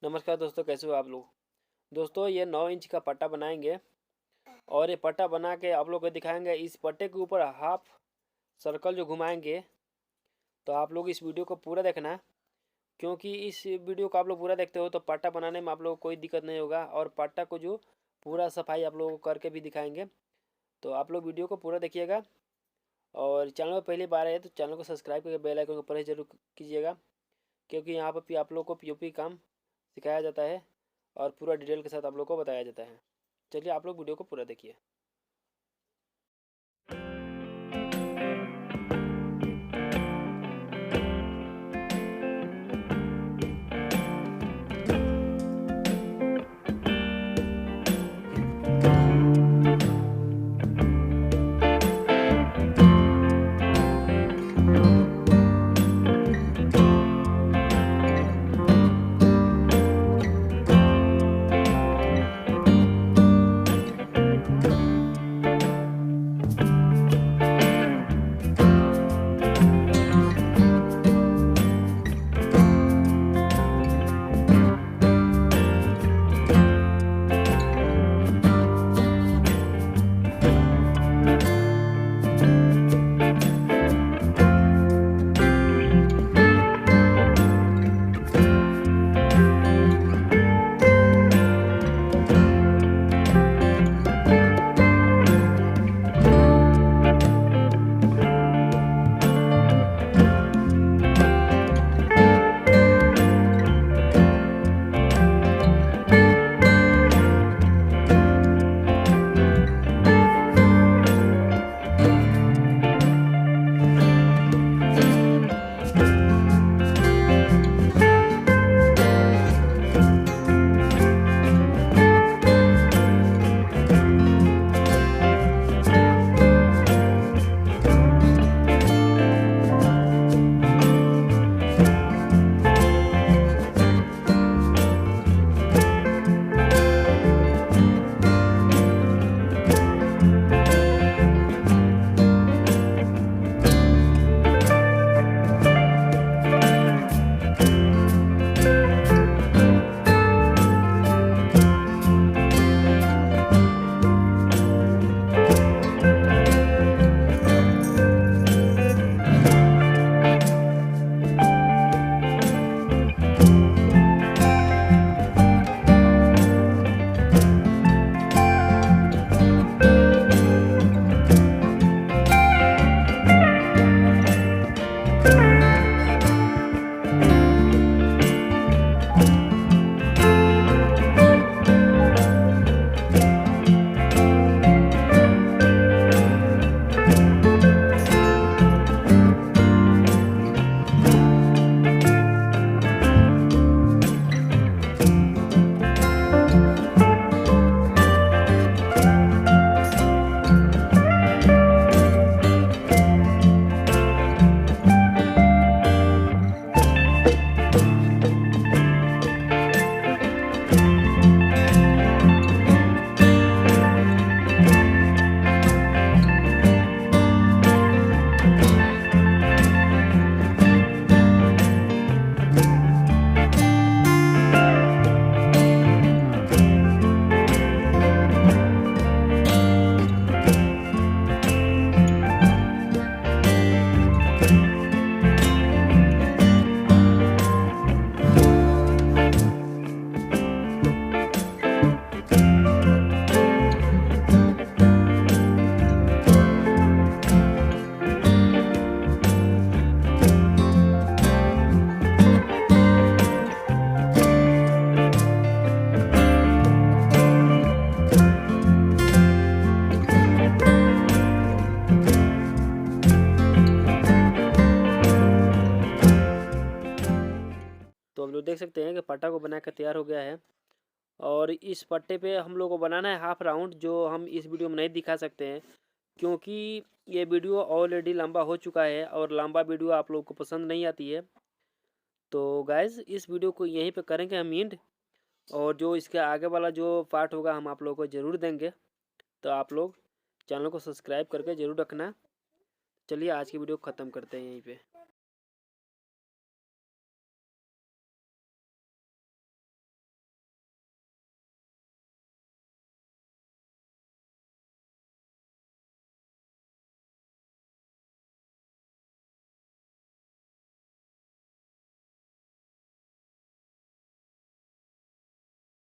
नमस्कार दोस्तों, कैसे हो आप लोग। दोस्तों ये 9 इंच का पट्टा बनाएंगे और ये पट्टा बना के आप लोग को दिखाएंगे। इस पट्टे के ऊपर हाफ सर्कल जो घुमाएंगे, तो आप लोग इस वीडियो को पूरा देखना, क्योंकि इस वीडियो को आप लोग पूरा देखते हो तो पट्टा बनाने में आप लोग को कोई दिक्कत नहीं होगा। और पट्टा को जो पूरा सफाई आप लोगों को करके भी दिखाएंगे, तो आप लोग वीडियो को पूरा देखिएगा। और चैनल में पहली बार है तो चैनल को सब्सक्राइब करके बेल आइकन को प्रेस जरूर कीजिएगा, क्योंकि यहाँ पर भी आप लोग को पीओपी काम सिखाया जाता है और पूरा डिटेल के साथ आप लोग को बताया जाता है। चलिए आप लोग वीडियो को पूरा देखिए। तो हम लोग देख सकते हैं कि पट्टा को बना कर तैयार हो गया है। और इस पट्टे पे हम लोग को बनाना है हाफ राउंड, जो हम इस वीडियो में नहीं दिखा सकते हैं, क्योंकि ये वीडियो ऑलरेडी लंबा हो चुका है और लंबा वीडियो आप लोग को पसंद नहीं आती है। तो गाइज़ इस वीडियो को यहीं पे करेंगे हम एंड, और जो इसके आगे वाला जो पार्ट होगा हम आप लोगों को ज़रूर देंगे। तो आप लोग चैनल को सब्सक्राइब करके ज़रूर रखना। चलिए आज की वीडियो ख़त्म करते हैं यहीं पे।